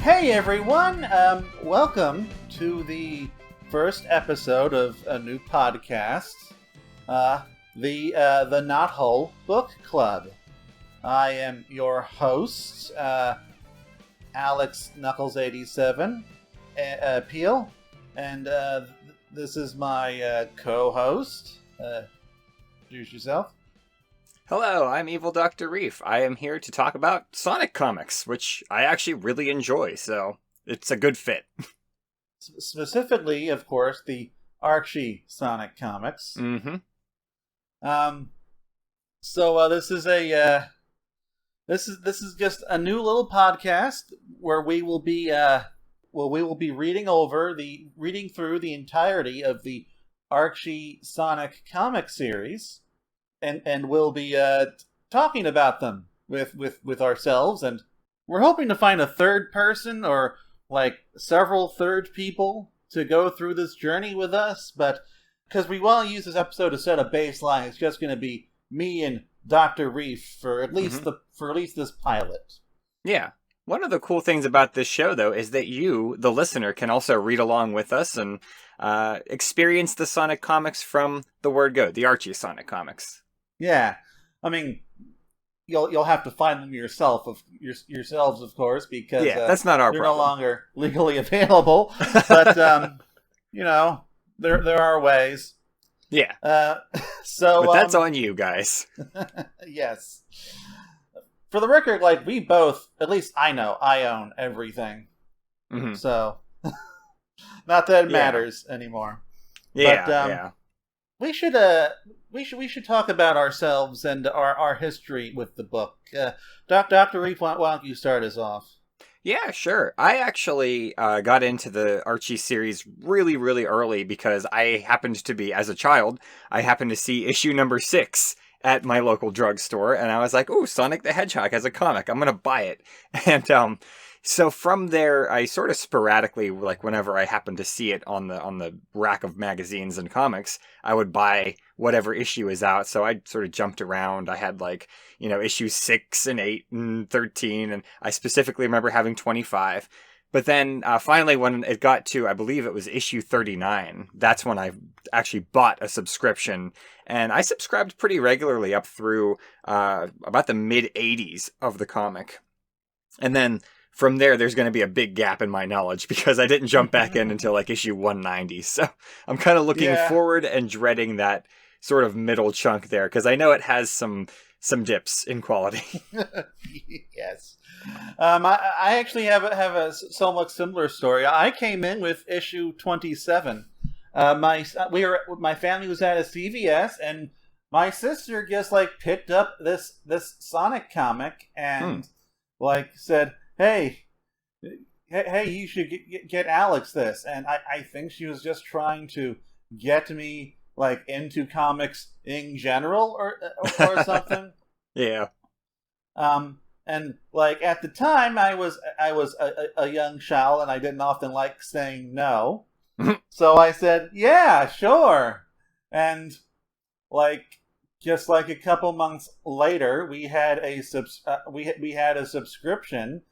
Hey everyone, welcome to the first episode of a new podcast, the Knothole Book Club. I am your host, Alex Nuckles 87 Peel, and this is my co-host. Introduce yourself. Hello, I'm Evil Dr. Reef. I am here to talk about Sonic comics, which I actually really enjoy, so it's a good fit. Specifically, of course, the Archie Sonic comics. Mm-hmm. So this is just a new little podcast where we will be reading through the entirety of the Archie Sonic comic series. And we'll be talking about them with ourselves, and we're hoping to find a third person or like several third people to go through this journey with us. But because we want to use this episode to set a baseline, it's just going to be me and Dr. Reef for at least this pilot. Yeah. One of the cool things about this show, though, is that you, the listener, can also read along with us and experience the Sonic comics from the word go, the Archie Sonic comics. Yeah, I mean, you'll have to find them yourselves, of course, because that's not our they're problem. No longer legally available. But there are ways. Yeah. But that's on you guys. Yes. For the record, like we both, at least I know, I own everything. Mm-hmm. So, not that it matters anymore. Yeah. But, We should talk about ourselves and our history with the book. Dr. Reef, why don't you start us off? Yeah, sure. I actually got into the Archie series really, really early because I happened to be, as a child, I happened to see issue number 6 at my local drugstore, and I was like, "Ooh, Sonic the Hedgehog has a comic. I'm gonna buy it." And so from there, I sort of sporadically, like whenever I happened to see it on the rack of magazines and comics, I would buy whatever issue is out. So I sort of jumped around. I had issues 6 and 8 and 13, and I specifically remember having 25. But then finally, when it got to, I believe it was issue 39, that's when I actually bought a subscription. And I subscribed pretty regularly up through about the mid-80s of the comic. And then from there, there's going to be a big gap in my knowledge because I didn't jump back in until like issue 190. So I'm kind of looking forward and dreading that sort of middle chunk there because I know it has some dips in quality. Yes. I actually have a somewhat similar story. I came in with issue 27. My family was at a CVS, and my sister just like picked up this Sonic comic and said, Hey, you should get Alex this. And I think she was just trying to get me like into comics in general or something. Yeah. And like at the time I was a young child and I didn't often like saying no. So I said, "Yeah, sure." And like just like a couple months later, we had a subscription,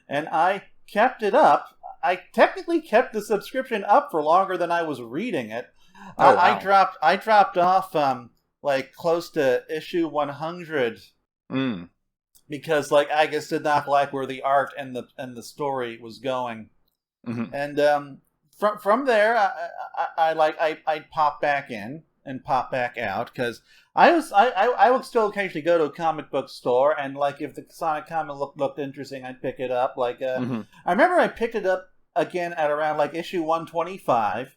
and I kept it up. I technically kept the subscription up for longer than I was reading it. Oh, wow. I dropped off like close to issue 100 because like I just did not like where the art and the story was going. Mm-hmm. And from there I'd pop back in and pop back out because I would still occasionally go to a comic book store, and like if the Sonic comic looked interesting, I'd pick it up. Like I remember I picked it up again at around like issue 125.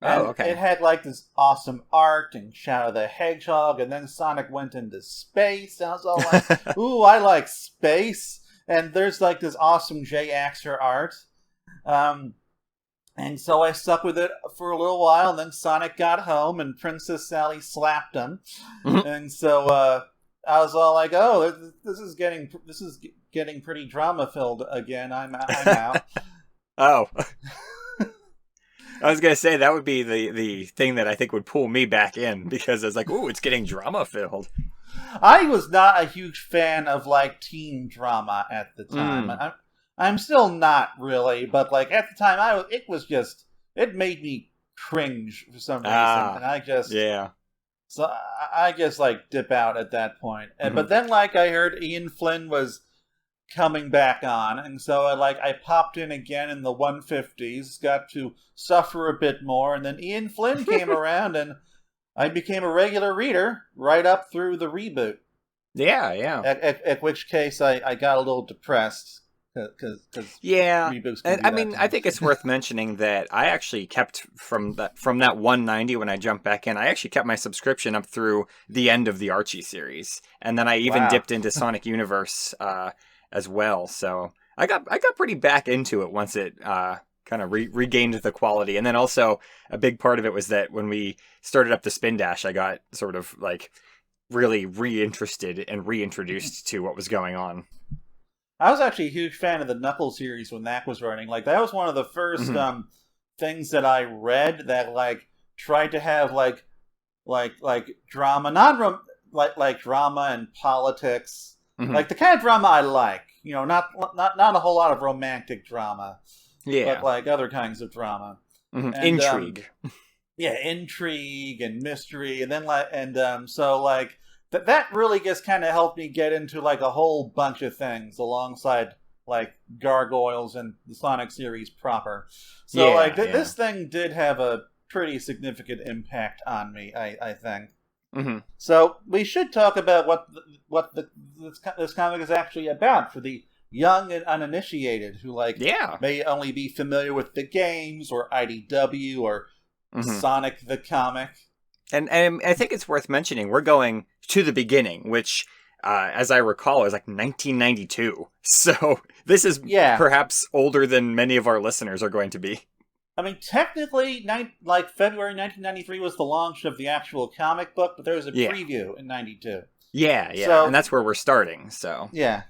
And it had like this awesome art and Shadow the Hedgehog, and then Sonic went into space. And I was all like, "Ooh, I like space!" And there's like this awesome J. Axer art. And so I stuck with it for a little while, and then Sonic got home, and Princess Sally slapped him. And so I was all like, "Oh, this is getting pretty drama filled again. I'm out." Oh. I was going to say, that would be the thing that I think would pull me back in, because it's like, ooh, it's getting drama-filled. I was not a huge fan of, like, teen drama at the time. I'm still not really, but like at the time, it made me cringe for some reason, and yeah. So I just like dip out at that point. But then like I heard Ian Flynn was coming back on, and so I popped in again in the 150s, got to suffer a bit more, and then Ian Flynn came around, and I became a regular reader right up through the reboot. Yeah. At which case I got a little depressed. Cause yeah, and I mean, I think it's worth mentioning that I actually kept from that 190 when I jumped back in. I actually kept my subscription up through the end of the Archie series, and then I even dipped into Sonic Universe as well. So I got pretty back into it once it kind of regained the quality, and then also a big part of it was that when we started up the Spindash, I got sort of like really reinterested and reintroduced to what was going on. I was actually a huge fan of the Knuckles series when that was running. Like that was one of the first things that I read that like tried to have like drama, like drama and politics, like the kind of drama I like. You know, not a whole lot of romantic drama, but like other kinds of drama, and, intrigue. Intrigue and mystery, and then so like. That really just kind of helped me get into like a whole bunch of things alongside like Gargoyles and the Sonic series proper. So this thing did have a pretty significant impact on me, I think. So we should talk about what this comic is actually about for the young and uninitiated who may only be familiar with the games or IDW or Sonic the comic. And I think it's worth mentioning, we're going to the beginning, which, as I recall, is like 1992. So this is perhaps older than many of our listeners are going to be. I mean, technically, February 1993 was the launch of the actual comic book, but there was a preview in 92. Yeah, so, and that's where we're starting, so. Yeah.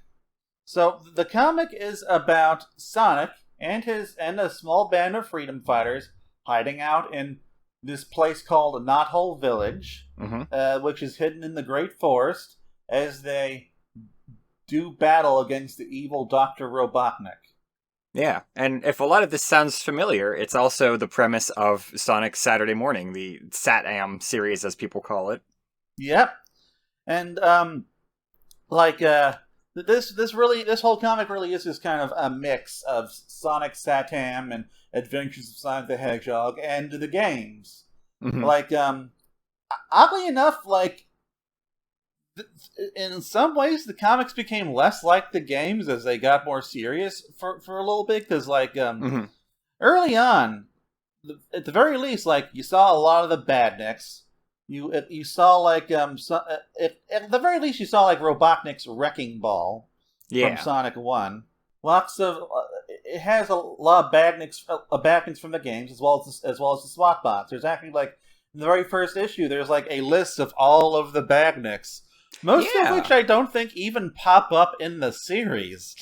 So the comic is about Sonic and a small band of freedom fighters hiding out in this place called Knothole Village, which is hidden in the Great Forest, as they do battle against the evil Dr. Robotnik. Yeah, and if a lot of this sounds familiar, it's also the premise of Sonic Saturday Morning, the Sat-Am series, as people call it. Yep. And, this whole comic really is just kind of a mix of Sonic Sat-Am and Adventures of Sonic the Hedgehog and the games. Oddly enough, in some ways the comics became less like the games as they got more serious for a little bit, because early on, at the very least, you saw a lot of the badniks. You saw at the very least you saw Robotnik's Wrecking Ball from Sonic 1. Lots of it has a lot of badniks from the games, as well as the SWAT bots. There's actually in the very first issue, there's a list of all of the badniks, most of which I don't think even pop up in the series.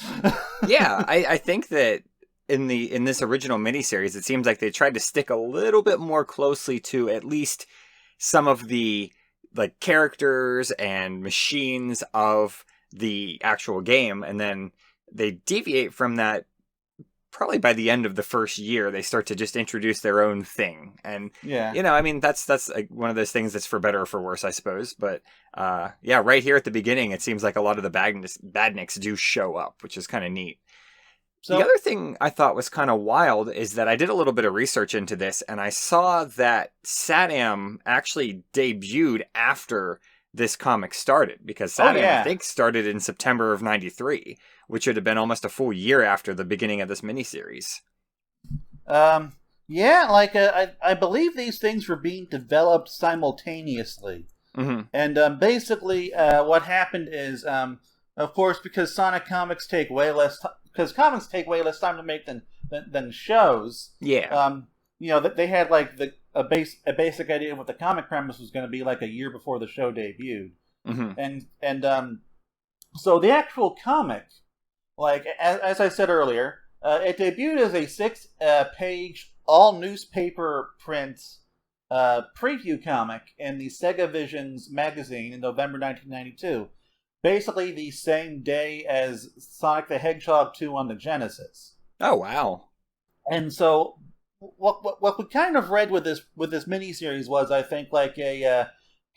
I think that in this original miniseries, it seems like they tried to stick a little bit more closely to at least some of the characters and machines of the actual game, and then they deviate from that. Probably by the end of the first year, they start to just introduce their own thing. And, I mean, that's one of those things that's for better or for worse, I suppose. But, right here at the beginning, it seems like a lot of the badniks do show up, which is kind of neat. So, the other thing I thought was kind of wild is that I did a little bit of research into this, and I saw that Sat-Am actually debuted after this comic started, because Sat-Am, I think, started in September of 93, which would have been almost a full year after the beginning of this miniseries. I believe these things were being developed simultaneously. And basically what happened is, of course, because Sonic comics take way less time to make than shows. They had a basic idea of what the comic premise was going to be a year before the show debuted. So the actual comic, as I said earlier, it debuted as a 6-page all newspaper print preview comic in the Sega Visions magazine in November 1992. basically the same day as Sonic the Hedgehog 2 on the Genesis. Oh, wow. And so what we kind of read with this miniseries was, I think, like a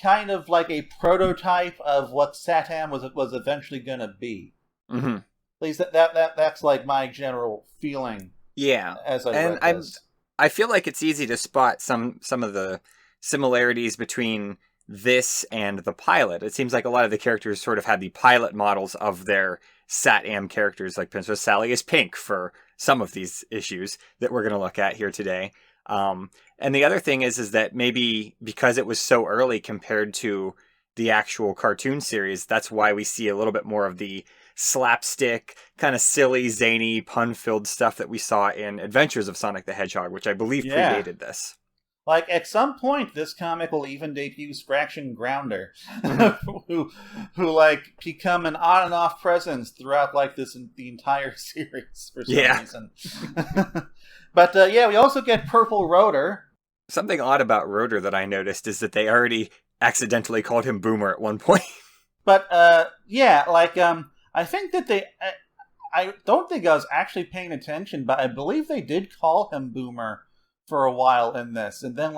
kind of like a prototype of what Satam was eventually going to be. Mm-hmm. At least that's like my general feeling. Yeah, as I read this. I feel like it's easy to spot some of the similarities between this and the pilot. It seems like a lot of the characters sort of had the pilot models of their Sat-Am characters, like Princess Sally is pink for some of these issues that we're going to look at here today. And the other thing is that maybe because it was so early compared to the actual cartoon series, that's why we see a little bit more of the slapstick, kind of silly, zany, pun-filled stuff that we saw in Adventures of Sonic the Hedgehog, which I believe predated this. Like, at some point, this comic will even debut Scratch and Grounder, who like, become an on and off presence throughout, like, the entire series for some reason. But, we also get Purple Rotor. Something odd about Rotor that I noticed is that they already accidentally called him Boomer at one point. But, I think that I don't think I was actually paying attention, but I believe they did call him Boomer for a while in this, and then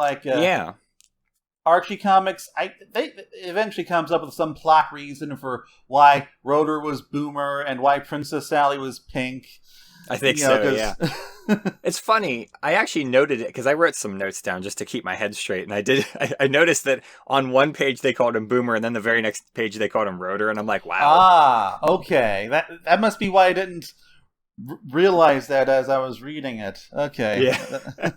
Archie Comics, they eventually comes up with some plot reason for why Rotor was Boomer and why Princess Sally was pink. I think yeah. It's funny. I actually noted it because I wrote some notes down just to keep my head straight, and I noticed that on one page they called him Boomer, and then the very next page they called him Rotor, and I'm like, wow. Ah, okay. That must be why I didn't realize that as I was reading it. Okay. Yeah.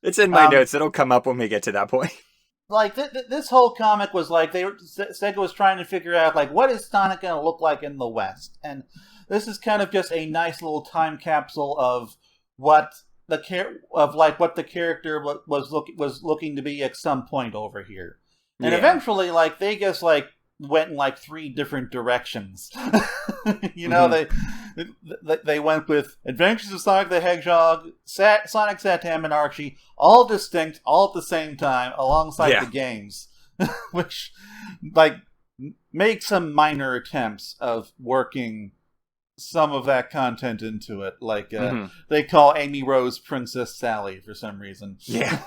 It's in my notes. It'll come up when we get to that point. Like, this whole comic was like, Sega was trying to figure out, like, what is Sonic going to look like in the West? And this is kind of just a nice little time capsule of what the character was looking to be at some point over here. And eventually, like, they just, like, went in like 3 different directions. They went with Adventures of Sonic the Hedgehog, Sonic, Satam, and Archie, all distinct, all at the same time, alongside the games, which like make some minor attempts of working some of that content into it. Like they call Amy Rose Princess Sally for some reason. Yeah.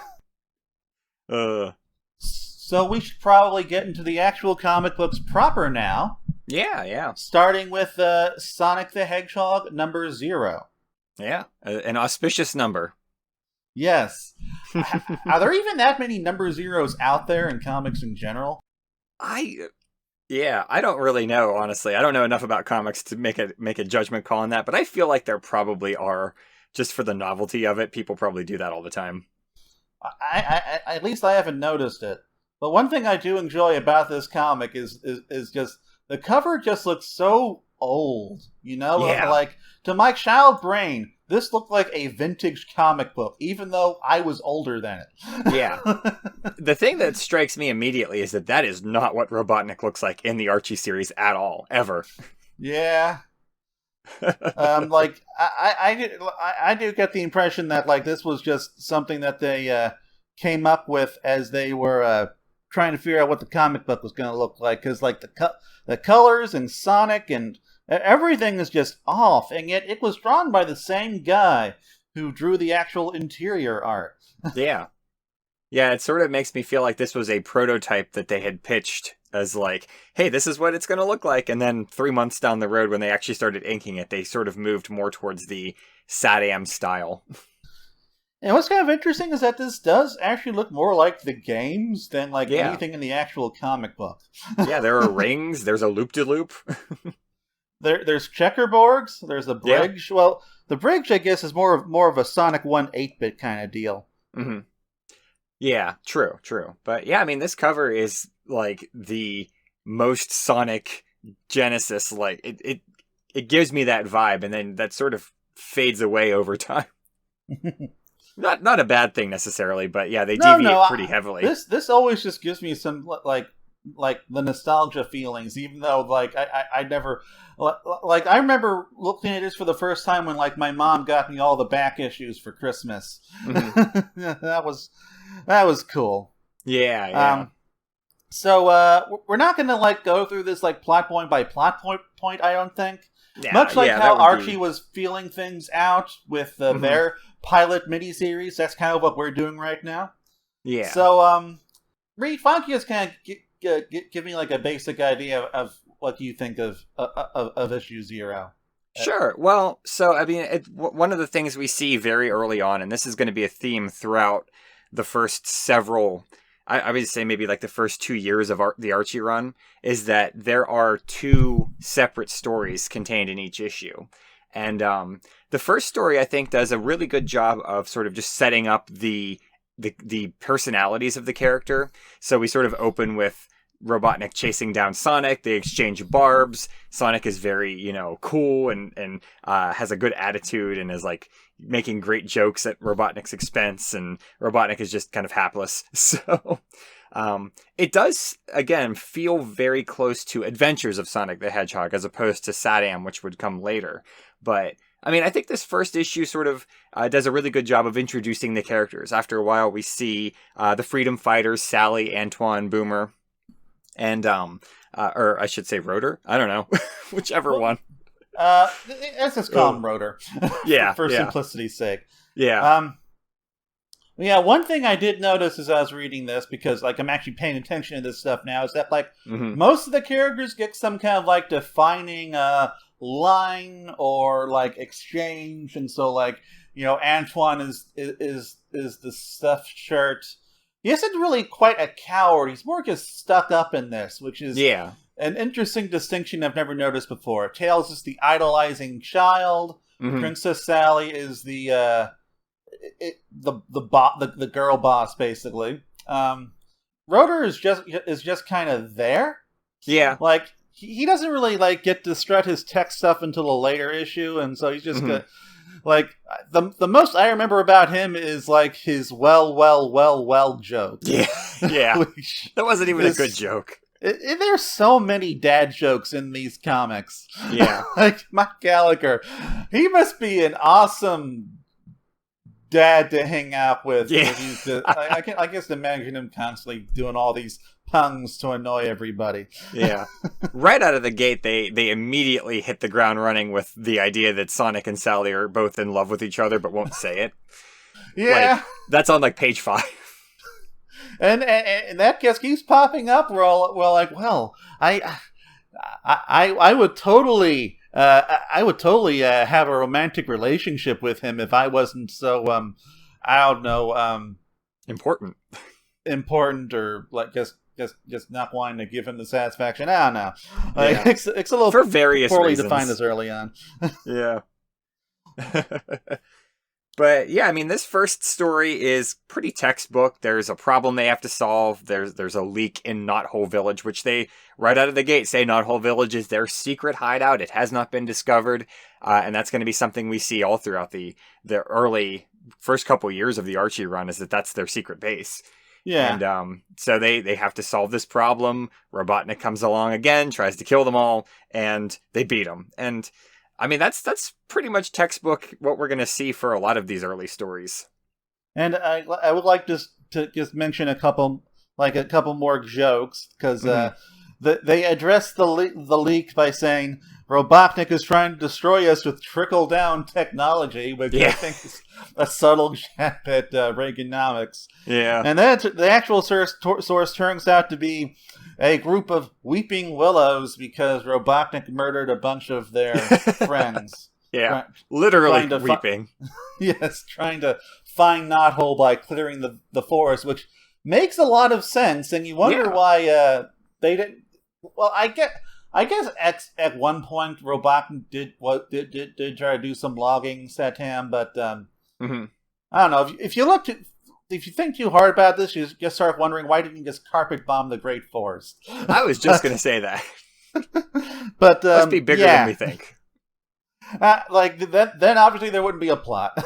So we should probably get into the actual comic books proper now. Yeah. Starting with Sonic the Hedgehog number 0. Yeah, an auspicious number. Yes. Are there even that many number 0s out there in comics in general? I don't really know, honestly. I don't know enough about comics to make a judgment call on that, but I feel like there probably are, just for the novelty of it. People probably do that all the time. I at least I haven't noticed it. But one thing I do enjoy about this comic is just the cover just looks so old, Yeah. Like, to my child brain, this looked like a vintage comic book, even though I was older than it. Yeah. The thing that strikes me immediately is that is not what Robotnik looks like in the Archie series at all, ever. Yeah. I do get the impression that, like, this was just something that they came up with as they were trying to figure out what the comic book was going to look like, because like the colors and Sonic and everything is just off, and yet it was drawn by the same guy who drew the actual interior art. Yeah, it sort of makes me feel like this was a prototype that they had pitched as like, hey, this is what it's going to look like, and then 3 months down the road when they actually started inking it, they sort of moved more towards the Sat-Am style. And what's kind of interesting is that this does actually look more like the games than like anything in the actual comic book. Yeah, there are rings. There's a loop-de-loop. There's checkerboards. There's a bridge. Yeah. Well, the bridge, I guess, is more of a Sonic 1 8-bit kind of deal. Mm-hmm. Yeah, true. But yeah, I mean, this cover is like the most Sonic Genesis. Like it gives me that vibe, and then that sort of fades away over time. Not a bad thing necessarily, but yeah, they deviate pretty heavily. This always just gives me some like the nostalgia feelings, even though like I never like I remember looking at this for the first time when like my mom got me all the back issues for Christmas. Mm-hmm. that was cool. Yeah. So we're not going to like go through this like plot point by plot point. I don't think. Yeah, Much like how Archie be... was feeling things out with their pilot miniseries, that's kind of what we're doing right now. Yeah. So, Reef, why don't you just kind of give me like a basic idea of what you think of issue 0? Sure. Well, so I mean, one of the things we see very early on, and this is going to be a theme throughout the first several, I would say maybe like the first 2 years of the Archie run, is that there are 2 separate stories contained in each issue. And the first story, I think, does a really good job of sort of just setting up the personalities of the character. So we sort of open with Robotnik chasing down Sonic. They exchange barbs. Sonic is very, cool and has a good attitude and is like making great jokes at Robotnik's expense. And Robotnik is just kind of hapless. So it does, again, feel very close to Adventures of Sonic the Hedgehog as opposed to Saddam, which would come later. But I mean, I think this first issue sort of does a really good job of introducing the characters. After a while, we see the Freedom Fighters, Sally, Antoine, Boomer, and or I should say Rotor. I don't know, whichever one. Let's just call him Rotor. Yeah, for simplicity's sake. Yeah. Yeah. One thing I did notice as I was reading this, because like I'm actually paying attention to this stuff now, is that like most of the characters get some kind of like defining line or like exchange, and so like Antoine is the stuffed shirt. He isn't really quite a coward. He's more just stuck up in this, which is an interesting distinction I've never noticed before. Tails is the idolizing child. Princess Sally is the girl boss, basically. Rotor is just kind of there. Yeah, like he doesn't really like get to strut his tech stuff until a later issue, and so he's just like the most I remember about him is like his well joke. Yeah. That wasn't even a good joke. There's so many dad jokes in these comics. Yeah. Like Mike Gallagher, he must be an awesome dad to hang out with. Yeah. I can just imagine him constantly doing all these puns to annoy everybody. Yeah. Right out of the gate, they immediately hit the ground running with the idea that Sonic and Sally are both in love with each other but won't say it. Yeah. Like, that's on like page 5. And that just keeps popping up. We're like, well, I would totally have a romantic relationship with him if I wasn't so I don't know important or like just not wanting to give him the satisfaction. I don't know. Like, it's a little for various poorly reasons. defined as early on. Yeah. But yeah, I mean, this first story is pretty textbook. There's a problem they have to solve. There's a leak in Knothole Village, which they, right out of the gate, say Knothole Village is their secret hideout. It has not been discovered. And that's going to be something we see all throughout the early first couple years of the Archie run, is that's their secret base. Yeah. And so they have to solve this problem. Robotnik comes along again, tries to kill them all, and they beat him. And I mean, that's pretty much textbook what we're going to see for a lot of these early stories. And I would like to just mention a couple more jokes, because they address the leak by saying Robotnik is trying to destroy us with trickle-down technology, which I think is a subtle jab at Reaganomics. Yeah. And then the actual source turns out to be a group of weeping willows because Robotnik murdered a bunch of their friends. Yeah, literally weeping. Yes, trying to find Knothole by clearing the forest, which makes a lot of sense, and you wonder why they didn't. Well, I guess at one point Robotnik did try to do some logging, Satam, but I don't know. If you think too hard about this, you just start wondering, why didn't you just carpet bomb the Great Forest? I was just going to say that. But must be bigger than we think. Then obviously there wouldn't be a plot.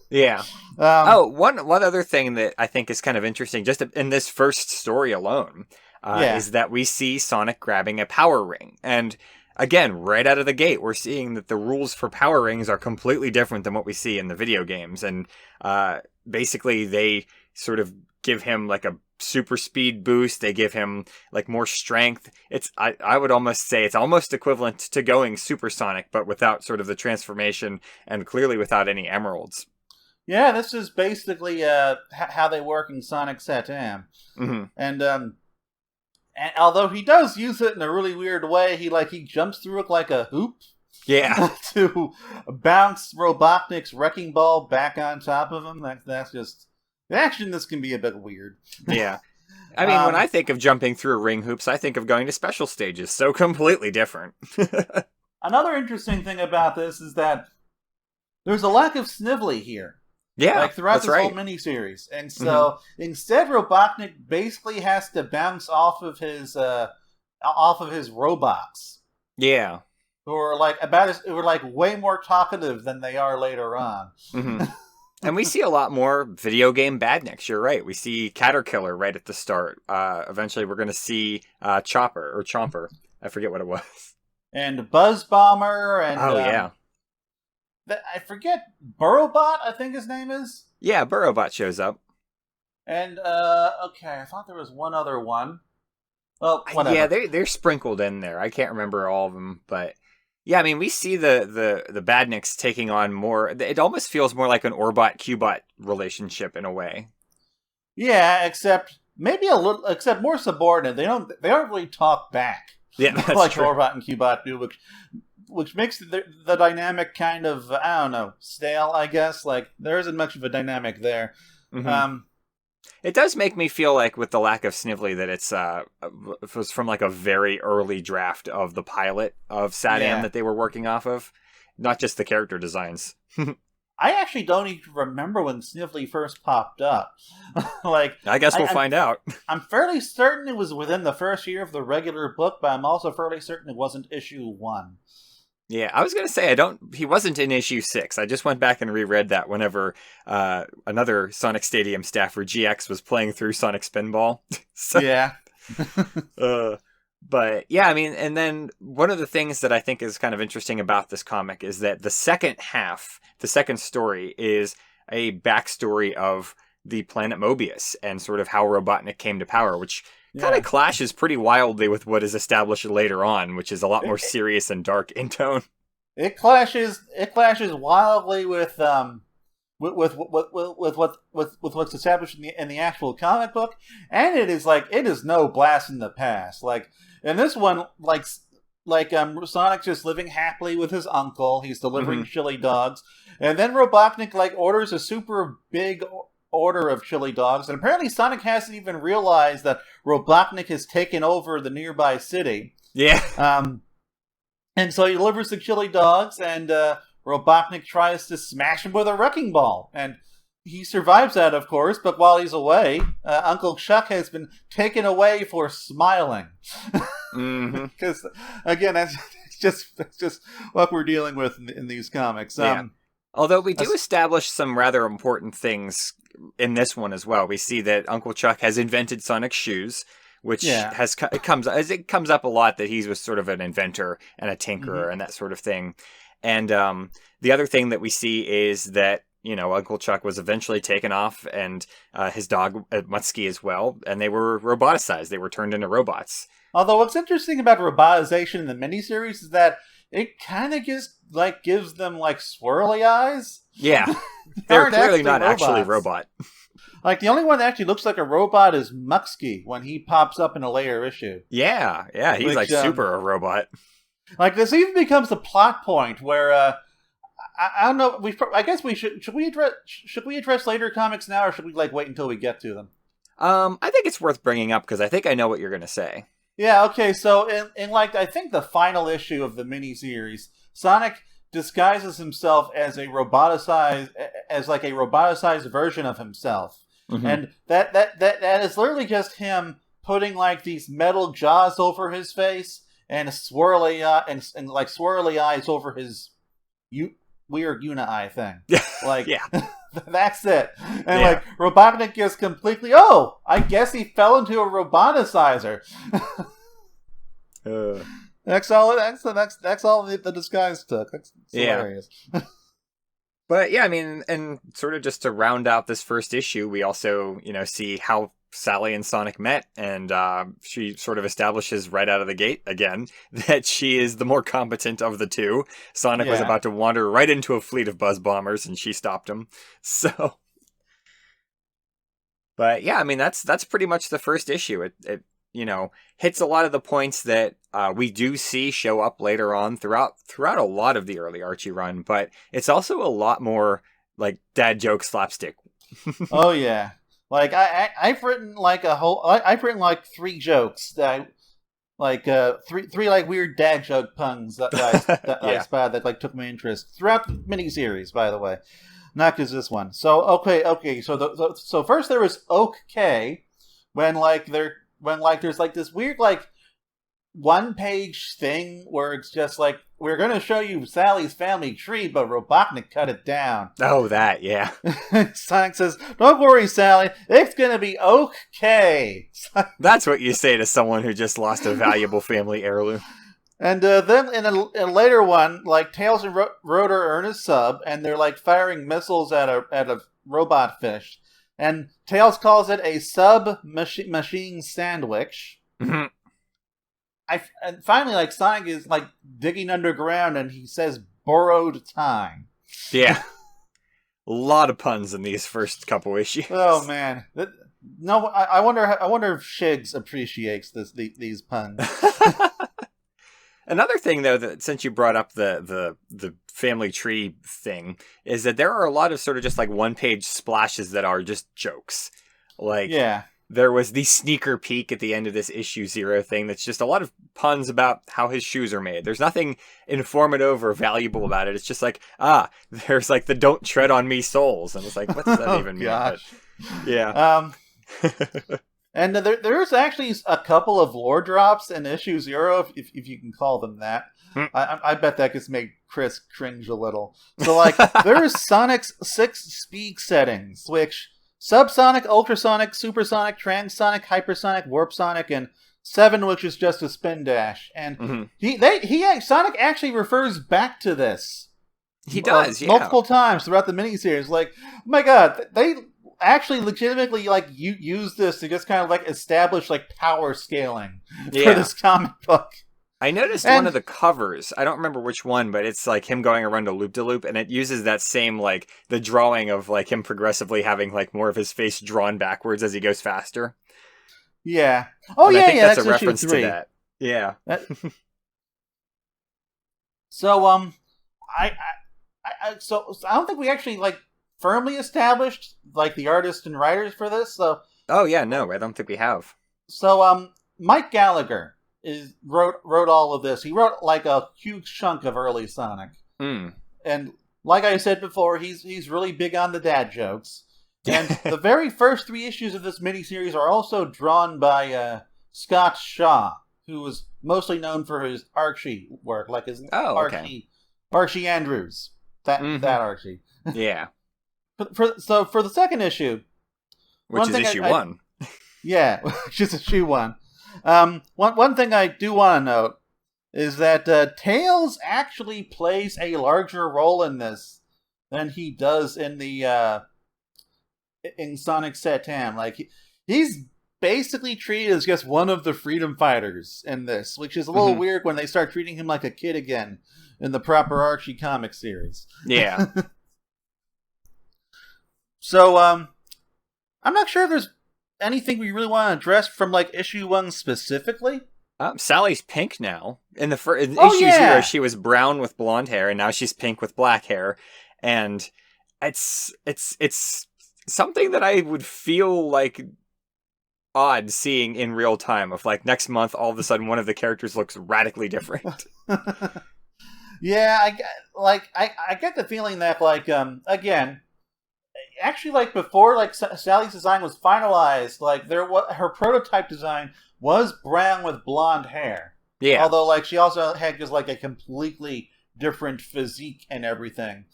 Yeah. One other thing that I think is kind of interesting, just in this first story alone, is that we see Sonic grabbing a power ring. And again, right out of the gate, we're seeing that the rules for power rings are completely different than what we see in the video games. And basically, they sort of give him like a super speed boost. They give him like more strength. I would almost say it's almost equivalent to going supersonic, but without sort of the transformation and clearly without any emeralds. Yeah, this is basically how they work in Sonic Satam. And although he does use it in a really weird way, he jumps through it like a hoop. Yeah. To bounce Robotnik's wrecking ball back on top of him. That's just... The action in this can be a bit weird. Yeah. I mean, when I think of jumping through ring hoops, I think of going to special stages. So completely different. Another interesting thing about this is that there's a lack of Snively here. Yeah, like throughout this whole miniseries. And so instead Robotnik basically has to bounce off of his robots. Yeah. Who are way more talkative than they are later on. And we see a lot more video game badniks. You're right. We see Caterkiller right at the start. Eventually, we're going to see Chomper. I forget what it was. And Buzz Bomber. And, yeah. I forget. Burrowbot, I think his name is. Yeah, Burrowbot shows up. And, okay, I thought there was one other one. Well, whatever. Yeah, they're sprinkled in there. I can't remember all of them, but... Yeah, I mean, we see the badniks taking on more... It almost feels more like an Orbot-Cubot relationship in a way. Yeah, except more subordinate. They don't really talk back. Yeah, that's like true. Orbot and Cubot do, which makes the dynamic kind of, I don't know, stale, I guess. Like, there isn't much of a dynamic there. It does make me feel like, with the lack of Snively, that it was from like a very early draft of the pilot of Satam that they were working off of, not just the character designs. I actually don't even remember when Snively first popped up. I guess we'll find out. I'm fairly certain it was within the first year of the regular book, but I'm also fairly certain it wasn't issue 1. Yeah, I was going to say, he wasn't in issue 6. I just went back and reread that whenever another Sonic Stadium staffer, GX, was playing through Sonic Spinball. Yeah. But yeah, I mean, and then one of the things that I think is kind of interesting about this comic is that the second story, is a backstory of the planet Mobius and sort of how Robotnik came to power, which kind of clashes pretty wildly with what is established later on, which is a lot more serious and dark in tone. It clashes wildly with what's established in the actual comic book, and it is no blast in the past. Like in this one, Sonic just living happily with his uncle. He's delivering chili dogs, and then Robotnik orders a super big order of chili dogs, and apparently Sonic hasn't even realized that Robotnik has taken over the nearby city. Yeah. And so he delivers the chili dogs, and Robotnik tries to smash him with a wrecking ball, and he survives that, of course. But while he's away, Uncle Chuck has been taken away for smiling. Because again, that's just what we're dealing with in these comics. Although we do establish some rather important things in this one as well. We see that Uncle Chuck has invented Sonic shoes, which it comes up a lot that he was sort of an inventor and a tinkerer and that sort of thing. And the other thing that we see is that, Uncle Chuck was eventually taken off, and his dog Mutsky as well, and they were roboticized. They were turned into robots. Although what's interesting about robotization in the miniseries is that it kind of gives them swirly eyes. Yeah, they're clearly not actually robot. The only one that actually looks like a robot is Mutsky when he pops up in a later issue. Yeah, he's super a robot. This even becomes a plot point where I don't know. I guess we should we address later comics now, or should we wait until we get to them? I think it's worth bringing up because I think I know what you're going to say. Yeah. Okay. So in I think the final issue of the miniseries, Sonic disguises himself as a roboticized version of himself, and that is literally just him putting these metal jaws over his face and swirly swirly eyes over his weird uni-eye thing. That's it. And Robotnik is completely, I guess he fell into a roboticizer. That's all the disguise took. That's hilarious. But yeah, I mean, and sort of just to round out this first issue, we also, see how Sally and Sonic met, and she sort of establishes right out of the gate again that she is the more competent of the two. Sonic was about to wander right into a fleet of buzz bombers, and she stopped him. So, but yeah, I mean that's pretty much the first issue. It hits a lot of the points that we do see show up later on throughout a lot of the early Archie run, but it's also a lot more like dad joke slapstick. Oh yeah. Like I've written like I've written like 3 jokes that three like weird dad joke puns that I spotted that like took my interest throughout the miniseries, by the way. Not just this one. So okay. So first there was Oak K when there's like this weird like 1-page thing where it's just like, we're going to show you Sally's family tree, but Robotnik cut it down. Oh, that, yeah. Sonic says, don't worry, Sally, it's going to be okay. That's what you say to someone who just lost a valuable family heirloom. And then in a later one, like Tails and Rotor are in a sub, and they're like firing missiles at a robot fish. And Tails calls it a sub-machine sandwich. Mm-hmm. And finally, like, Sonic is, like, digging underground, and he says, borrowed time. Yeah. A lot of puns in these first couple issues. Oh, man. No, I wonder if Shiggs appreciates these puns. Another thing, though, that since you brought up the family tree thing, is that there are a lot of sort of just, like, 1-page splashes that are just jokes. Like... Yeah. There was the sneaker peek at the end of this issue 0 thing that's just a lot of puns about how his shoes are made. There's nothing informative or valuable about it. It's just like, there's like the don't tread on me souls. And it's like, what does that even mean? But, yeah. And there's actually a couple of lore drops in issue 0, if you can call them that. I bet that just made Chris cringe a little. So like, there's Sonic's 6 speed settings, which... Subsonic, Ultrasonic, Supersonic, Transonic, Hypersonic, Warp Sonic, and 7, which is just a Spindash. And Sonic actually refers back to this. He does, multiple times throughout the miniseries. Like, oh my god, they actually legitimately like use this to just kind of like establish like power scaling for this comic book. I noticed one of the covers, I don't remember which one, but it's like him going around a loop-de-loop, and it uses that same, like, the drawing of, like, him progressively having, like, more of his face drawn backwards as he goes faster. Yeah. Oh, and yeah, I think that's a issue reference 3. to that. Yeah. So, I don't think we actually, like, firmly established, like, the artists and writers for this, so... Oh, yeah, no, I don't think we have. So, Mike Gallagher wrote all of this. He wrote like a huge chunk of early Sonic. And like I said before, he's really big on the dad jokes. And the very first 3 issues of this miniseries are also drawn by Scott Shaw, who was mostly known for his Archie work, like his Archie Andrews. That Archie. Yeah. For the second issue, which is issue 1. Yeah, which is issue 1. One thing I do want to note is that Tails actually plays a larger role in this than he does in the in Sonic Satam. Like he's basically treated as just one of the freedom fighters in this, which is a little weird when they start treating him like a kid again in the proper Archie comic series. Yeah. So I'm not sure if there's anything we really want to address from like issue 1 specifically. Sally's pink now. In the issue 0, she was brown with blonde hair, and now she's pink with black hair. And it's something that I would feel like odd seeing in real time. Of like next month, all of a sudden, one of the characters looks radically different. Yeah, I get the feeling that like again. Actually, like before, like Sally's design was finalized, like her prototype design was brown with blonde hair. Yeah. Although, like she also had just like a completely different physique and everything.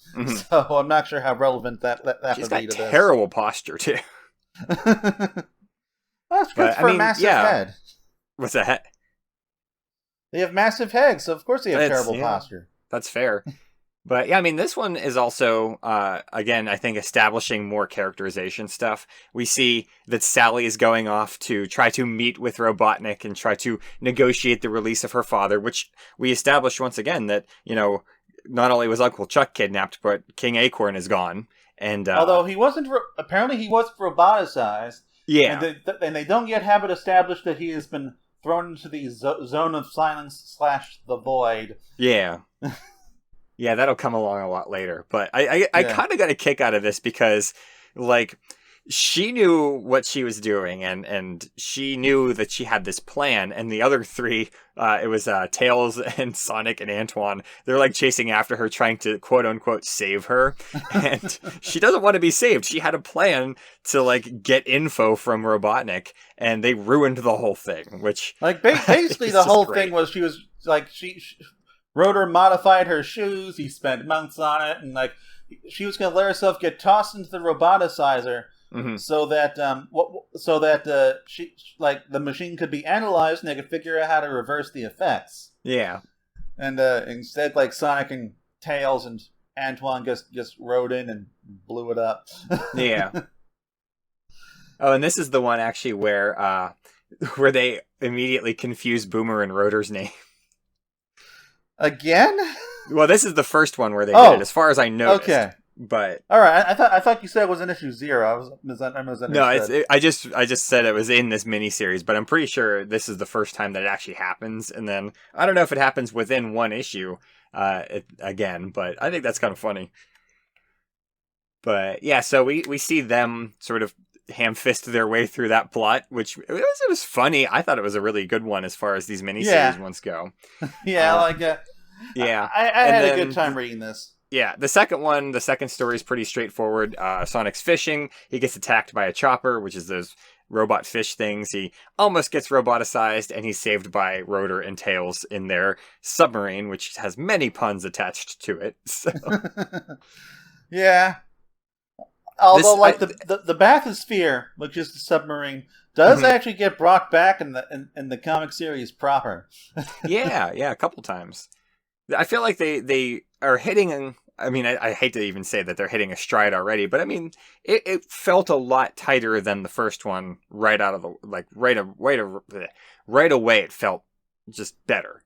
So I'm not sure how relevant that would be to this. She's got terrible posture too. That's good for a massive head. What's that? They have massive heads, so of course they have terrible posture. That's fair. But yeah, I mean, this one is also, again, I think establishing more characterization stuff. We see that Sally is going off to try to meet with Robotnik and try to negotiate the release of her father, which we established once again that, not only was Uncle Chuck kidnapped, but King Acorn is gone. And although he wasn't, apparently he wasn't roboticized. Yeah. And they don't yet have it established that he has been thrown into the zone of silence / the void. Yeah. Yeah, that'll come along a lot later. But I kind of got a kick out of this because, like, she knew what she was doing, and she knew that she had this plan, and the other three, it was Tails and Sonic and Antoine, they're, like, chasing after her, trying to, quote-unquote, save her, and she doesn't want to be saved. She had a plan to, like, get info from Robotnik, and they ruined the whole thing, which... Like, basically the whole thing was she was, like, she Rotor modified her shoes, he spent months on it, and, like, she was going to let herself get tossed into the roboticizer, so that she, like, the machine could be analyzed and they could figure out how to reverse the effects. Yeah. And instead, like, Sonic and Tails and Antoine just rode in and blew it up. Yeah. Oh, and this is the one actually where they immediately confuse Boomer and Rotor's name. Again? Well, this is the first one where they did it, as far as I noticed. Okay. But all right, I thought you said it was in issue 0. I was misunderstood. No, I just said it was in this miniseries, but I'm pretty sure this is the first time that it actually happens. And then I don't know if it happens within one issue again, but I think that's kind of funny. But yeah, so we see them sort of ham-fist their way through that plot, which it was funny. I thought it was a really good one as far as these miniseries ones go. Yeah, yeah, I had a good time reading this. Yeah, the second story is pretty straightforward. Sonic's fishing. He gets attacked by a chopper, which is those robot fish things. He almost gets roboticized, and he's saved by Rotor and Tails in their submarine, which has many puns attached to it. So. Yeah. Although, the bathysphere, which is the submarine, does actually get brought back in the comic series proper. yeah, a couple times. I feel like they are hitting. I mean, I hate to even say that they're hitting a stride already, but I mean, it felt a lot tighter than the first one right out of the right away. It felt just better,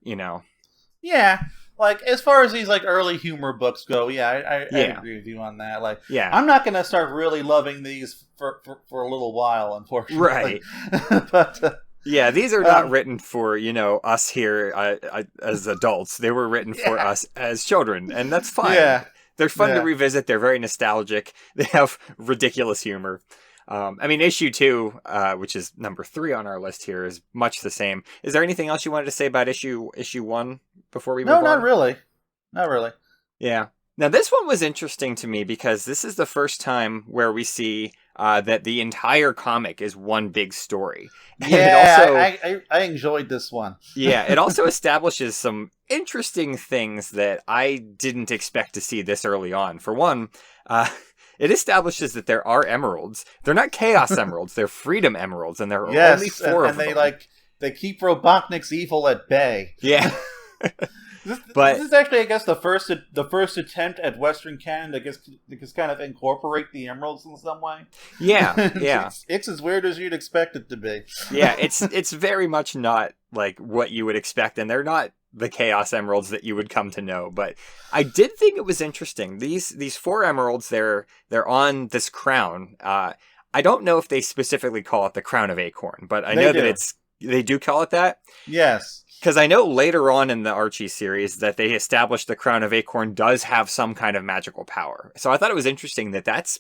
Yeah. Like, as far as these, like, early humor books go, I agree with you on that. Like, I'm not going to start really loving these for a little while, unfortunately. Right. But... yeah, these are not written for, us here as adults. They were written for us as children, and that's fine. Yeah. They're fun to revisit. They're very nostalgic. They have ridiculous humor. I mean, issue 2, which is number 3 on our list here, is much the same. Is there anything else you wanted to say about issue 1 before we move on? No, not really. Not really. Yeah. Now, this one was interesting to me because this is the first time where we see that the entire comic is one big story. And yeah, I enjoyed this one. Yeah, it also establishes some interesting things that I didn't expect to see this early on. For one, it establishes that there are emeralds. They're not Chaos Emeralds. They're Freedom Emeralds, and there are only 4 of them. And they keep Robotnik's evil at bay. Yeah. This is actually, I guess, the first attempt at Western canon to just kind of incorporate the emeralds in some way. Yeah, yeah. It's as weird as you'd expect it to be. Yeah, it's very much not like what you would expect, and they're not the Chaos Emeralds that you would come to know. But I did think it was interesting. These 4 emeralds, they're on this crown. I don't know if they specifically call it the Crown of Acorn, but I know that they do call it that. Yes. Because I know later on in the Archie series that they established the Crown of Acorn does have some kind of magical power. So I thought it was interesting that that's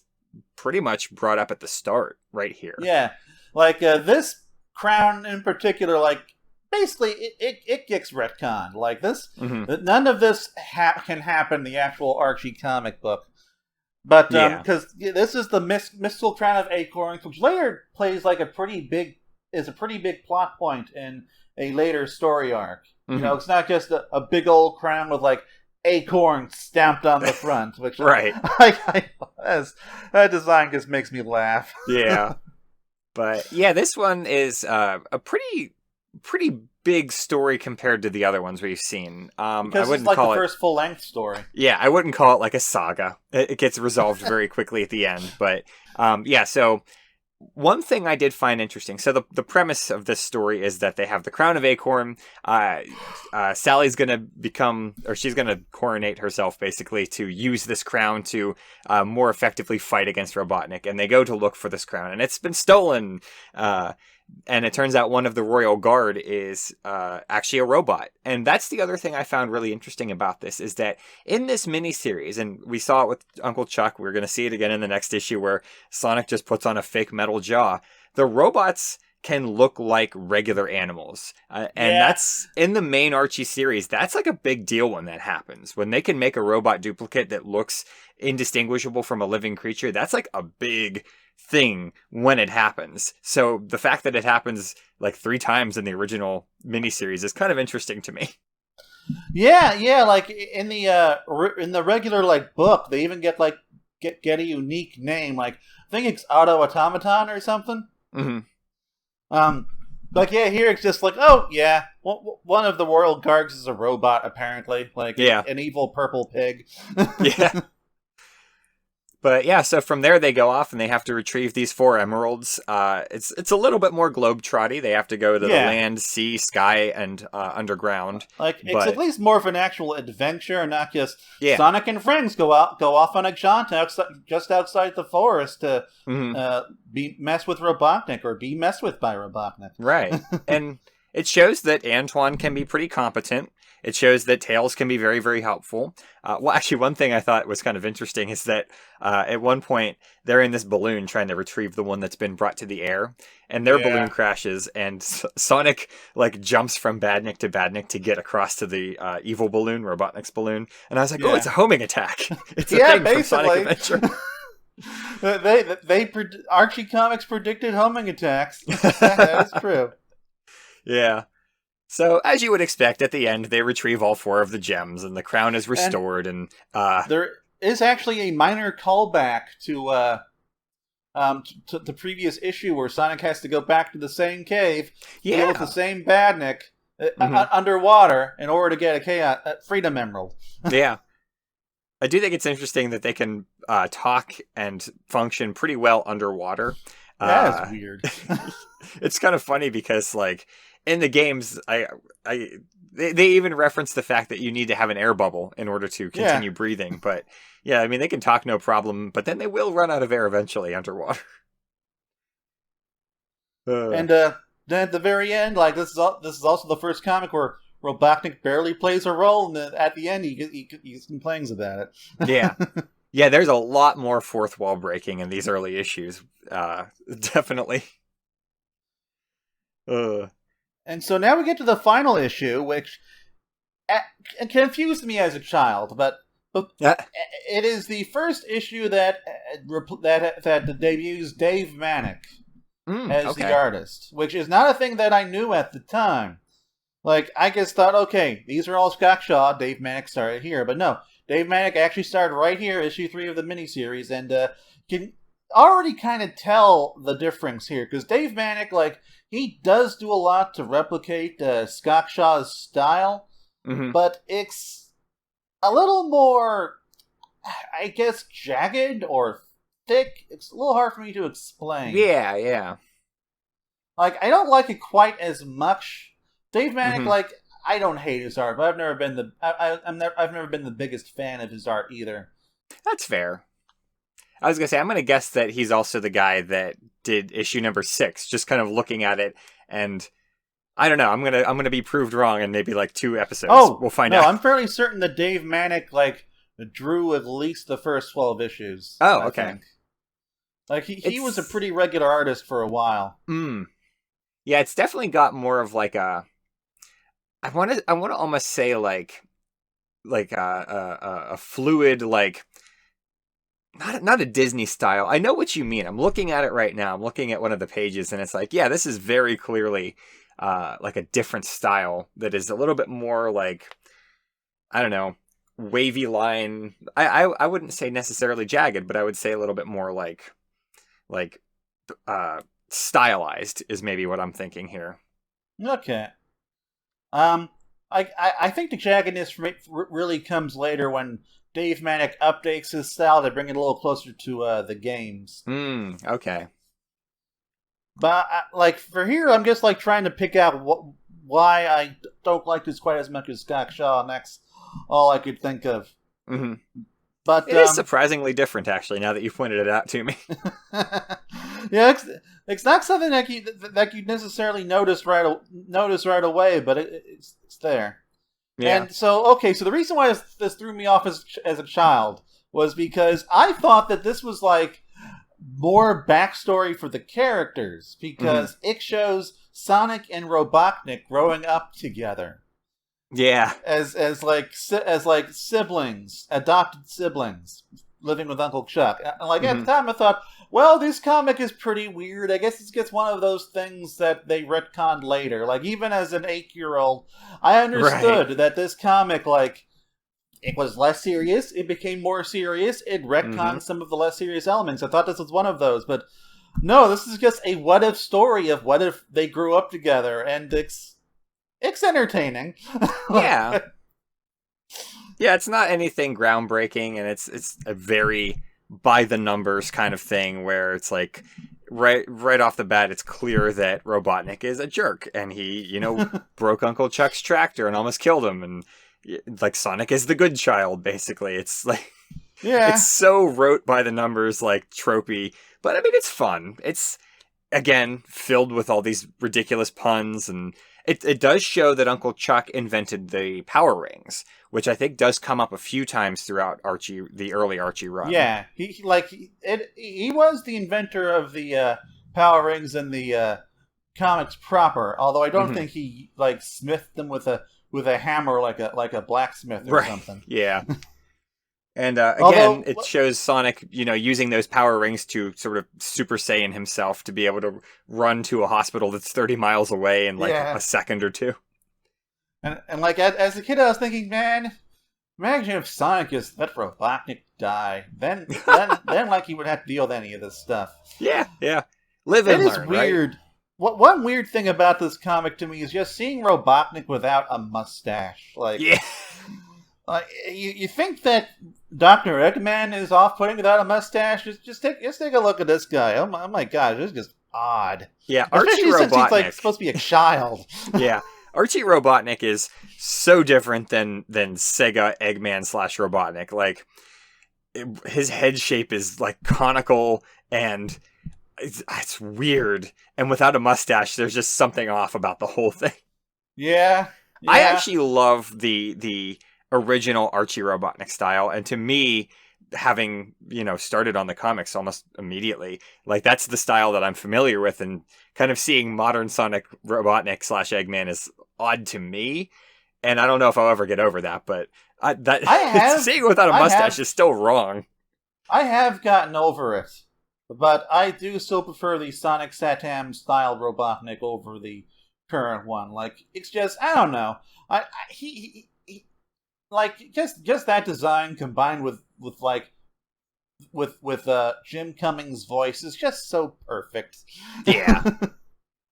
pretty much brought up at the start right here. Yeah. Like, this crown in particular, like, basically, it gets retconned. Like, this, none of this can happen in the actual Archie comic book. But, because this is the mystical Crown of Acorns, which later plays like a pretty big plot point in a later story arc. It's not just a big old crown with, like, acorn stamped on the front, which right. That design just makes me laugh. Yeah. But yeah, this one is a pretty big story compared to the other ones we've seen. Because it's like the first full-length story. Yeah, I wouldn't call it like a saga. It gets resolved very quickly at the end. But so one thing I did find interesting. So the premise of this story is that they have the crown of Acorn. Sally's going to she's going to coronate herself basically to use this crown to more effectively fight against Robotnik. And they go to look for this crown, and it's been stolen. And it turns out one of the royal guard is actually a robot. And that's the other thing I found really interesting about this, is that in this miniseries, and we saw it with Uncle Chuck, we're going to see it again in the next issue where Sonic just puts on a fake metal jaw. The robots can look like regular animals. That's in the main Archie series. That's like a big deal when that happens. When they can make a robot duplicate that looks indistinguishable from a living creature, that's like a big thing when it happens. So the fact that it happens like 3 times in the original miniseries is kind of interesting to me. Yeah, like in the regular like book, they even get a unique name. Like I think it's Auto Automaton or something. Mm-hmm. Like here it's just like, oh yeah, one of the royal guards is a robot apparently, like an evil purple pig. Yeah. But yeah, so from there they go off and they have to retrieve these 4 emeralds. It's a little bit more globetrotty. They have to go to the land, sea, sky, and underground. Like it's at least more of an actual adventure, and not just Sonic and friends go off on a jaunt just outside the forest to mess with Robotnik or be messed with by Robotnik. Right, and it shows that Antoine can be pretty competent. It shows that Tails can be very, very helpful. Well, actually, one thing I thought was kind of interesting is that at one point, they're in this balloon trying to retrieve the one that's been brought to the air, and their balloon crashes, and Sonic like jumps from Badnik to Badnik to get across to the evil balloon, Robotnik's balloon. And I was like, oh, it's a homing attack. It's a thing basically. From Sonic Adventure. Archie Comics predicted homing attacks. That is true. Yeah. So, as you would expect, at the end, they retrieve all 4 of the gems, and the crown is restored, and there is actually a minor callback to the previous issue where Sonic has to go back to the same cave, deal with the same Badnik underwater in order to get a Freedom Emerald. Yeah. I do think it's interesting that they can talk and function pretty well underwater. That is weird. It's kind of funny because, like, in the games, they even reference the fact that you need to have an air bubble in order to continue breathing. But yeah, I mean, they can talk no problem, but then they will run out of air eventually underwater. And then at the very end, like this is also the first comic where Robotnik barely plays a role, and then at the end he complains about it. Yeah. Yeah, there's a lot more fourth wall breaking in these early issues. Definitely. And so now we get to the final issue, which confused me as a child, but it is the first issue that debuts Dave Manek as the artist, which is not a thing that I knew at the time. Like, I just thought, okay, these are all Scott Shaw, Dave Manek started here, but no, Dave Manek actually started right here, issue 3 of the miniseries, and can already kind of tell the difference here, because Dave Manek, like, he does do a lot to replicate Scott Shaw's style, but it's a little more, I guess, jagged or thick. It's a little hard for me to explain. Yeah. Like, I don't like it quite as much. Dave Manek, like, I don't hate his art, but I've never been the biggest fan of his art either. That's fair. I was gonna say, I'm gonna guess that he's also the guy that did issue number 6. Just kind of looking at it, and I don't know. I'm gonna be proved wrong in maybe like 2 episodes. Oh, we'll find out. I'm fairly certain that Dave Manek like drew at least the first 12 issues. Oh, okay. I think. Like he was a pretty regular artist for a while. Yeah, it's definitely got more of like a. I want to almost say like a fluid, like not a Disney style. I know what you mean. I'm looking at it right now. I'm looking at one of the pages, and it's like, yeah, this is very clearly like a different style that is a little bit more like, I don't know, wavy line. I wouldn't say necessarily jagged, but I would say a little bit more like stylized is maybe what I'm thinking here. Okay. I think the jagginess really comes later when Dave Manick updates his style to bring it a little closer to the games. Okay. But like for here, I'm just like trying to pick out why I don't like this quite as much as Scott Shaw, and that's all I could think of. Mm-hmm. But it is surprisingly different, actually. Now that you pointed it out to me. Yeah, it's not something that you necessarily notice right away, but it's there. Yeah. And so the reason why this threw me off as a child was because I thought that this was like more backstory for the characters, because it shows Sonic and Robotnik growing up together. Yeah, as siblings, adopted siblings, living with Uncle Chuck. Like at the time, I thought, well, this comic is pretty weird. I guess it's just one of those things that they retconned later. Like even as an 8-year-old, I understood that this comic, like, it was less serious. It became more serious. It retconned some of the less serious elements. I thought this was one of those, but no, this is just a what-if story of what if they grew up together, and it's entertaining. Yeah. Yeah, it's not anything groundbreaking, and it's a very by-the-numbers kind of thing where it's like, right off the bat, it's clear that Robotnik is a jerk, and he, broke Uncle Chuck's tractor and almost killed him, and like Sonic is the good child, basically. It's like, it's so rote by the numbers, like tropey, but I mean, it's fun. It's, again, filled with all these ridiculous puns, and it does show that Uncle Chuck invented the Power Rings, which I think does come up a few times throughout the early Archie run. Yeah, he was the inventor of the Power Rings in the comics proper. Although I don't think he like smithed them with a hammer like a blacksmith or something. Yeah. And again, it shows Sonic, using those Power Rings to sort of Super Saiyan himself to be able to run to a hospital that's 30 miles away in like a second or two. And like as a kid, I was thinking, man, imagine if Sonic just let Robotnik die. Then like he would have to deal with any of this stuff. Yeah. Live and learn. It is weird. Right? One weird thing about this comic to me is just seeing Robotnik without a mustache. Like, you think that Dr. Eggman is off-putting without a mustache? Just take a look at this guy. Oh my gosh, this is just odd. Yeah, Archie Robotnik. Since he's like supposed to be a child. Yeah, Archie Robotnik is so different than Sega Eggman / Robotnik. Like, his head shape is like conical and it's weird. And without a mustache, there's just something off about the whole thing. Yeah. I actually love the original Archie Robotnik style, and to me, having started on the comics almost immediately, like that's the style that I'm familiar with, and kind of seeing modern Sonic Robotnik / Eggman is odd to me, and I don't know if I'll ever get over that. But seeing it without a mustache is still wrong. I have gotten over it, but I do still prefer the Sonic Satam style Robotnik over the current one. Like, it's just, I don't know. He like just that design combined with Jim Cummings' voice is just so perfect. Yeah.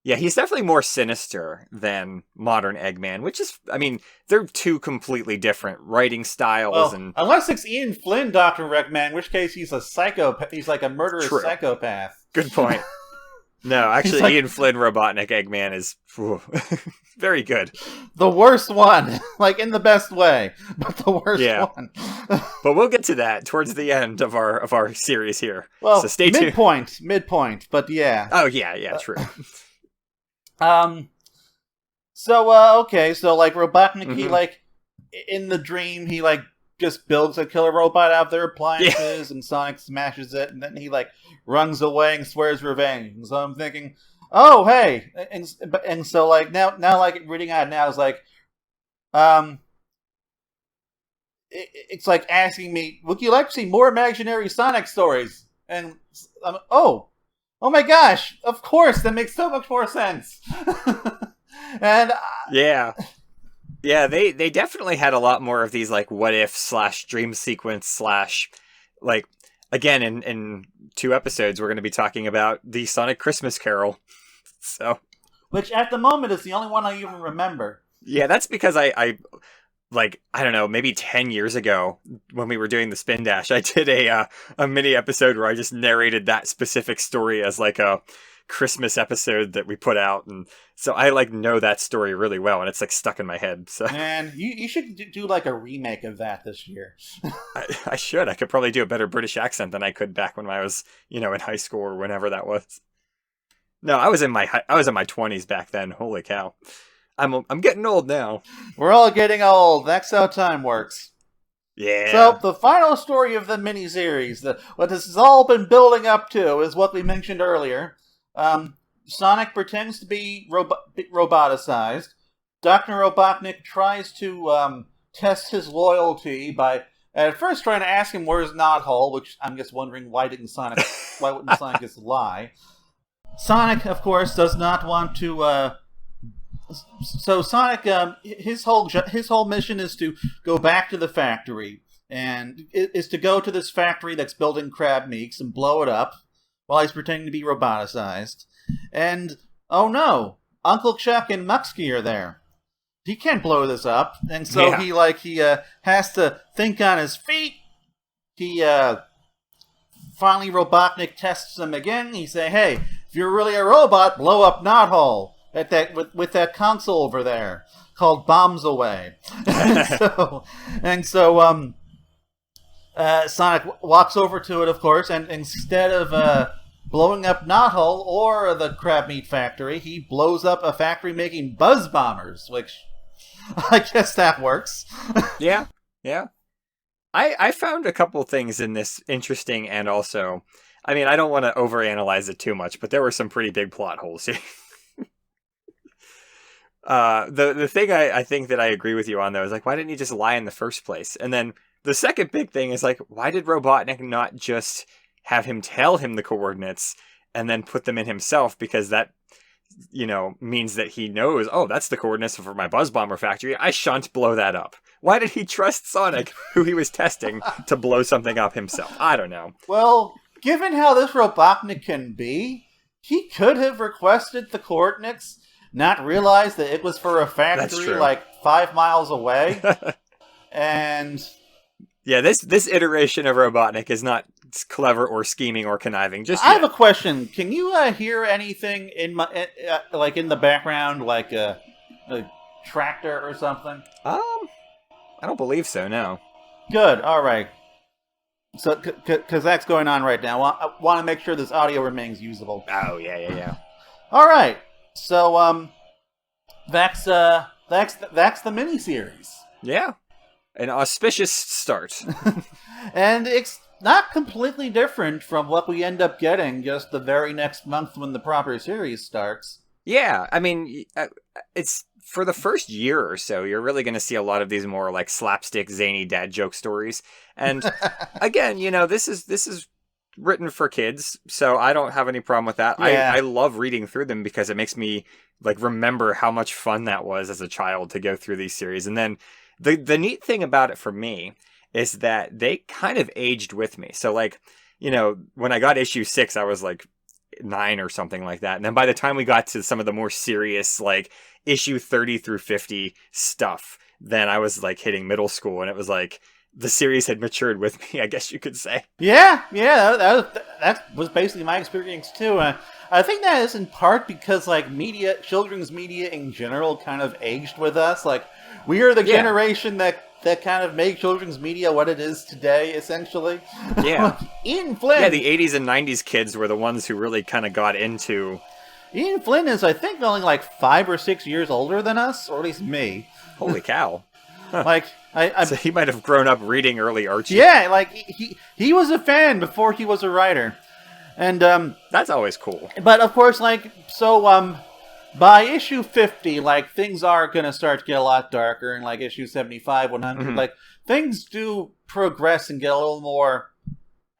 Yeah, he's definitely more sinister than modern Eggman, which is, I mean, they're two completely different writing styles. And unless it's Ian Flynn, Dr. Eggman, in which case he's a psychopath. He's like a murderous psychopath. Good point. No, actually, Ian Flynn Robotnik Eggman is very good. The worst one, like in the best way, but the worst one. But we'll get to that towards the end of our series here. Well, so stay tuned. Midpoint, but yeah. Oh yeah, true. So like Robotnik, he like in the dream he like just builds a killer robot out of their appliances, and Sonic smashes it, and then he like runs away and swears revenge. And so I'm thinking, oh hey, and so like now like reading out now is like, it's like asking me, would you like to see more imaginary Sonic stories? And oh my gosh, of course, that makes so much more sense. And yeah, they definitely had a lot more of these like what if / dream sequence / like, again, in 2 episodes we're going to be talking about the Sonic Christmas Carol. So, which at the moment is the only one I even remember. Yeah, that's because I like, I don't know, maybe 10 years ago when we were doing the Spindash, I did a mini episode where I just narrated that specific story as like a Christmas episode that we put out. And so I like know that story really well, and it's like stuck in my head. So man, you should do like a remake of that this year. I should. I could probably do a better British accent than I could back when I was, in high school or whenever that was. No, I was in my 20s back then. Holy cow. I'm getting old now. We're all getting old. That's how time works. Yeah. So, the final story of the miniseries, what this has all been building up to, is what we mentioned earlier. Sonic pretends to be roboticized. Dr. Robotnik tries to test his loyalty by at first trying to ask him where's Knothole, which I'm just wondering why wouldn't Sonic just lie? Sonic, of course, does not want to. So Sonic, his whole mission is to go back to the factory, and is to go to this factory that's building crab meats and blow it up while he's pretending to be roboticized. And oh no, Uncle Chuck and Muxky are there. He can't blow this up, and so he has to think on his feet. He finally Robotnik tests him again. He say, "Hey, if you're really a robot, blow up Knothole at that with that console over there called Bombs Away." and so Sonic walks over to it, of course, and instead of blowing up Knothole or the crab meat factory, he blows up a factory making buzz bombers, which I guess that works. Yeah. I found a couple things in this interesting, and also, I mean, I don't want to overanalyze it too much, but there were some pretty big plot holes here. The thing I think that I agree with you on, though, is like, why didn't he just lie in the first place? And then the second big thing is like, why did Robotnik not just have him tell him the coordinates and then put them in himself? Because that, means that he knows, oh, that's the coordinates for my Buzz Bomber factory. I shan't blow that up. Why did he trust Sonic, who he was testing, to blow something up himself? I don't know. Well, given how this Robotnik can be, he could have requested the coordinates, not realize that it was for a factory like 5 miles away. And yeah, this iteration of Robotnik is not clever or scheming or conniving. Just I have a question. Can you hear anything in like in the background, like a tractor or something? I don't believe so. No. Good. All right. So, because that's going on right now, I want to make sure this audio remains usable. Oh yeah. All right. So that's the miniseries. Yeah, an auspicious start. And it's not completely different from what we end up getting just the very next month when the proper series starts. Yeah, I mean, it's for the first year or so, you're really going to see a lot of these more like slapstick, zany dad joke stories. And again, this is written for kids, so I don't have any problem with that. Yeah. I love reading through them because it makes me like remember how much fun that was as a child to go through these series. And then the neat thing about it for me is that they kind of aged with me. So like, when I got issue 6, I was like 9 or something like that. And then by the time we got to some of the more serious, like issue 30 through 50 stuff, then I was like hitting middle school, and it was like the series had matured with me, I guess you could say. Yeah, that was basically my experience too. I think that is in part because like children's media in general kind of aged with us. Like we are the generation that kind of made children's media what it is today, essentially. Yeah. Ian Flynn. Yeah, the 80s and 90s kids were the ones who really kind of got into... Ian Flynn is, I think, only like 5 or 6 years older than us, or at least me. Holy cow. Huh. Like, so he might have grown up reading early Archie. Yeah, like, he was a fan before he was a writer. And, that's always cool. But, of course, like, so, by issue 50, like, things are going to start to get a lot darker, and, like, issue 75, 100, like, things do progress and get a little more,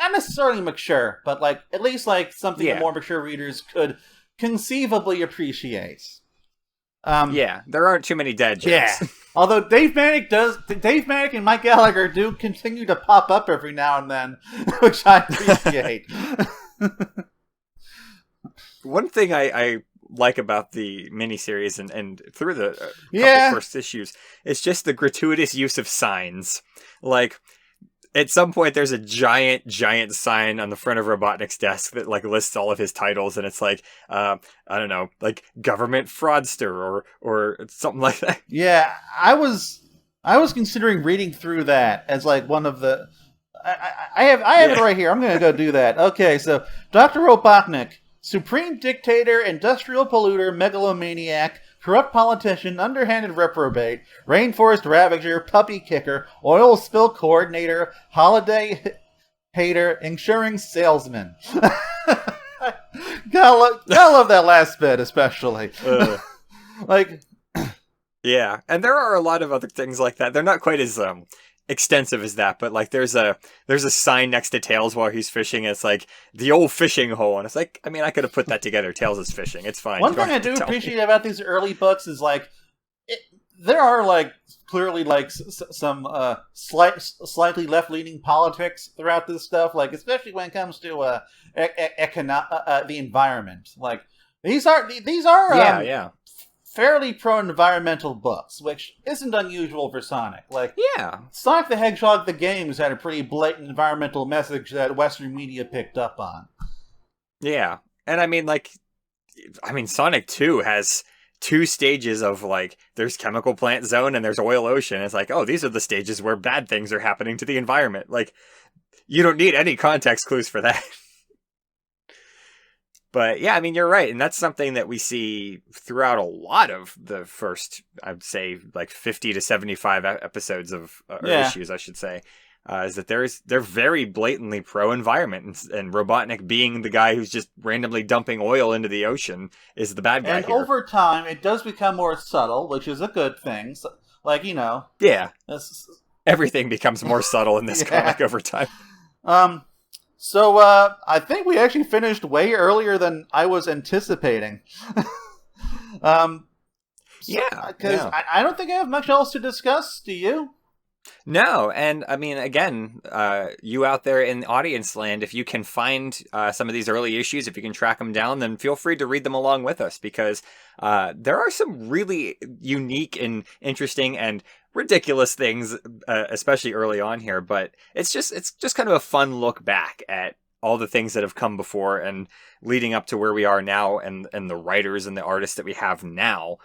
not necessarily mature, but, like, at least, like, something that more mature readers could conceivably appreciate. Yeah, there aren't too many dad jokes. Yeah. Although Dave Manick and Mike Gallagher do continue to pop up every now and then, which I appreciate. One thing I like about the miniseries and through the couple first issues, it's just the gratuitous use of signs. Like, at some point, there's a giant sign on the front of Robotnik's desk that like lists all of his titles, and it's like, I don't know, like government fraudster or something like that. Yeah, I was considering reading through that as like one of the. I have it right here. I'm going to go do that. Okay, so Dr. Robotnik, supreme dictator, industrial polluter, megalomaniac, corrupt politician, underhanded reprobate, rainforest ravager, puppy kicker, oil spill coordinator, holiday hater, insurance salesman. gotta love that last bit, especially. Like, yeah, and there are a lot of other things like that. They're not quite as extensive as that, but like there's a sign next to Tails while he's fishing. And it's like the old fishing hole, and it's like, I mean, I could have put that together. Tails is fishing. It's fine. One thing I do appreciate about these early books is like there are like clearly like some slightly left-leaning politics throughout this stuff. Like especially when it comes to the environment. Like these are fairly pro-environmental books, which isn't unusual for Sonic. Like, Sonic the Hedgehog the Games had a pretty blatant environmental message that Western media picked up on. Yeah, and I mean, Sonic 2 has 2 stages of, like, there's chemical plant zone and there's oil ocean. It's like, oh, these are the stages where bad things are happening to the environment. Like, you don't need any context clues for that. But yeah, I mean, you're right. And that's something that we see throughout a lot of the first, I'd say, like 50 to 75 episodes of issues, I should say, is that they're very blatantly pro-environment. And Robotnik being the guy who's just randomly dumping oil into the ocean is the bad guy. And over time, it does become more subtle, which is a good thing. So, like, you know. Yeah. Everything becomes more subtle in this comic over time. So, I think we actually finished way earlier than I was anticipating. Because I don't think I have much else to discuss. Do you? No, and I mean, again, you out there in audience land, if you can find some of these early issues, if you can track them down, then feel free to read them along with us, because there are some really unique and interesting and ridiculous things, especially early on here, but it's just kind of a fun look back at all the things that have come before and leading up to where we are now, and the writers and the artists that we have now,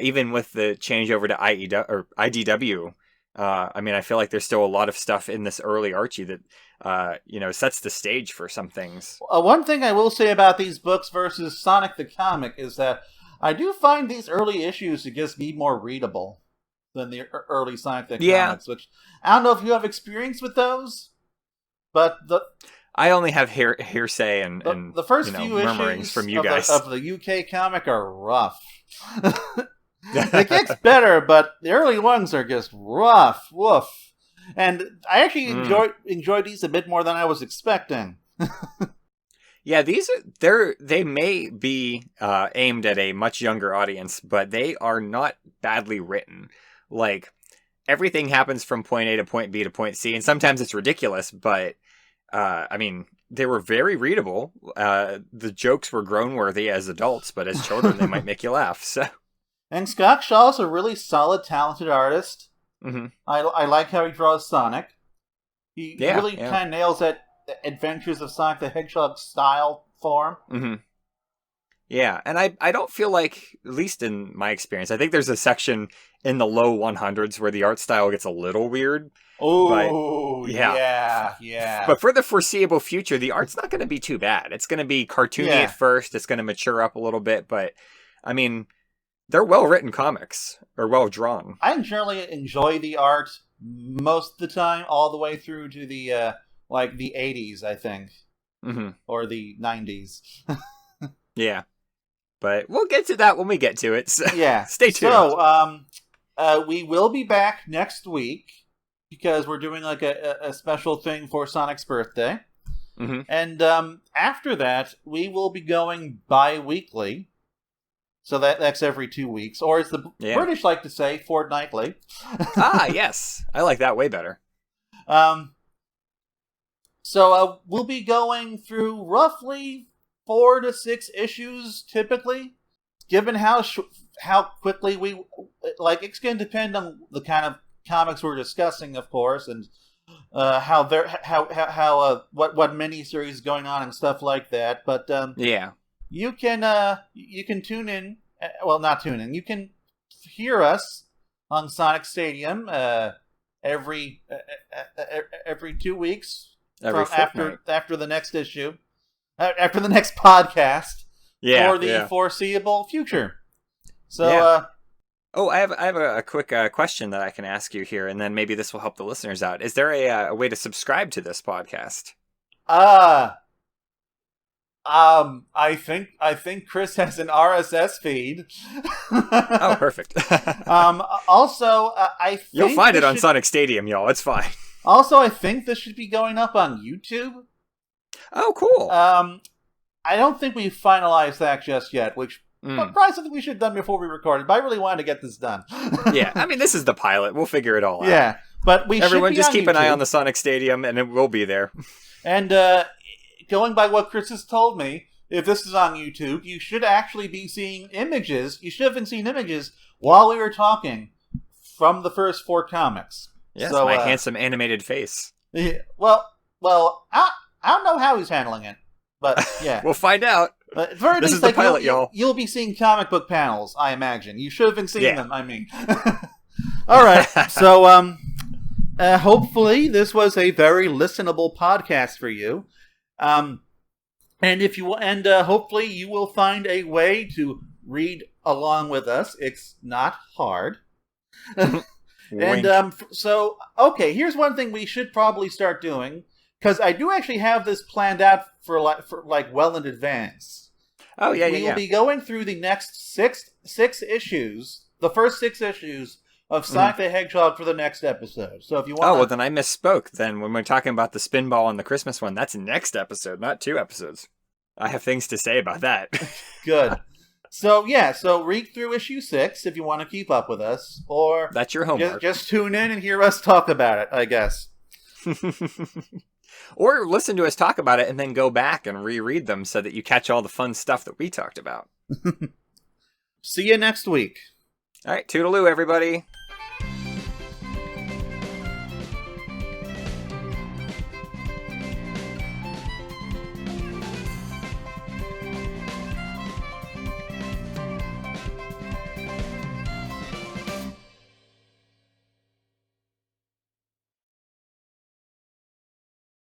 even with the change over to IDW. I mean, I feel like there's still a lot of stuff in this early Archie that, sets the stage for some things. One thing I will say about these books versus Sonic the Comic is that I do find these early issues to just be more readable than the early Sonic the Comics, which I don't know if you have experience with those, but I only have hearsay and the first few murmurings issues from you guys of the UK comic are rough. It gets better, but the early ones are just rough. Woof. And I actually enjoyed these a bit more than I was expecting. Yeah, they may be aimed at a much younger audience, but they are not badly written. Like, everything happens from point A to point B to point C, and sometimes it's ridiculous, but I mean, they were very readable. The jokes were grown-worthy as adults, but as children, they might make you laugh. So. And Scott Shaw's a really solid, talented artist. Mm-hmm. I like how he draws Sonic. He really kind of nails that Adventures of Sonic the Hedgehog style form. Mm-hmm. Yeah, and I don't feel like, at least in my experience, I think there's a section in the low 100s where the art style gets a little weird. Oh, yeah. But for the foreseeable future, the art's not going to be too bad. It's going to be cartoony at first. It's going to mature up a little bit, but I mean, they're well-written comics, or well-drawn. I generally enjoy the art most of the time, all the way through to the, the 80s, I think. Mm-hmm. Or the 90s. Yeah. But we'll get to that when we get to it, so stay tuned. So, we will be back next week, because we're doing, a special thing for Sonic's birthday. Mm-hmm. And, after that, we will be going bi-weekly. So that's every 2 weeks, or as the British like to say, fortnightly. Yes. I like that way better. So we'll be going through roughly 4 to 6 issues, typically. given how quickly we like, it's going to depend on the kind of comics we're discussing, of course, and what miniseries is going on and stuff like that. But you can tune in. Well, not tune in. You can hear us on Sonic Stadium every 2 weeks after the next issue, after the next podcast, for the foreseeable future. So, I have a quick question that I can ask you here, and then maybe this will help the listeners out. Is there a way to subscribe to this podcast? I think Chris has an RSS feed. Oh, perfect. Also, I think you'll find it on Sonic Stadium, y'all. It's fine. Also, I think this should be going up on YouTube. Oh, cool. I don't think we've finalized that just yet, which probably something we should have done before we recorded, but I really wanted to get this done. Yeah, I mean, this is the pilot. We'll figure it all out. Yeah, but everyone just keep YouTube. An eye on the Sonic Stadium, and it will be there. And going by what Chris has told me, if this is on YouTube, you should actually be seeing images. You should have been seeing images while we were talking from the first 4 comics. Yes, so, my handsome animated face. Yeah, well, I don't know how he's handling it, but yeah. We'll find out. This is the pilot, y'all. You'll be seeing comic book panels, I imagine. You should have been seeing them, I mean. All right, so hopefully this was a very listenable podcast for you. And hopefully you will find a way to read along with us. It's not hard. And so, okay, here's one thing we should probably start doing, because I do actually have this planned out for well in advance. Oh, yeah, we will be going through the next six issues, the first 6 issues of Sonic the Hedgehog for the next episode. So if you want, well, then I misspoke. Then when we're talking about the Spinball and the Christmas one, that's next episode, not 2 episodes. I have things to say about that. Good. So read through issue 6 if you want to keep up with us, or that's your homework. Just tune in and hear us talk about it, I guess. Or listen to us talk about it and then go back and reread them so that you catch all the fun stuff that we talked about. See you next week. All right, toodaloo, everybody.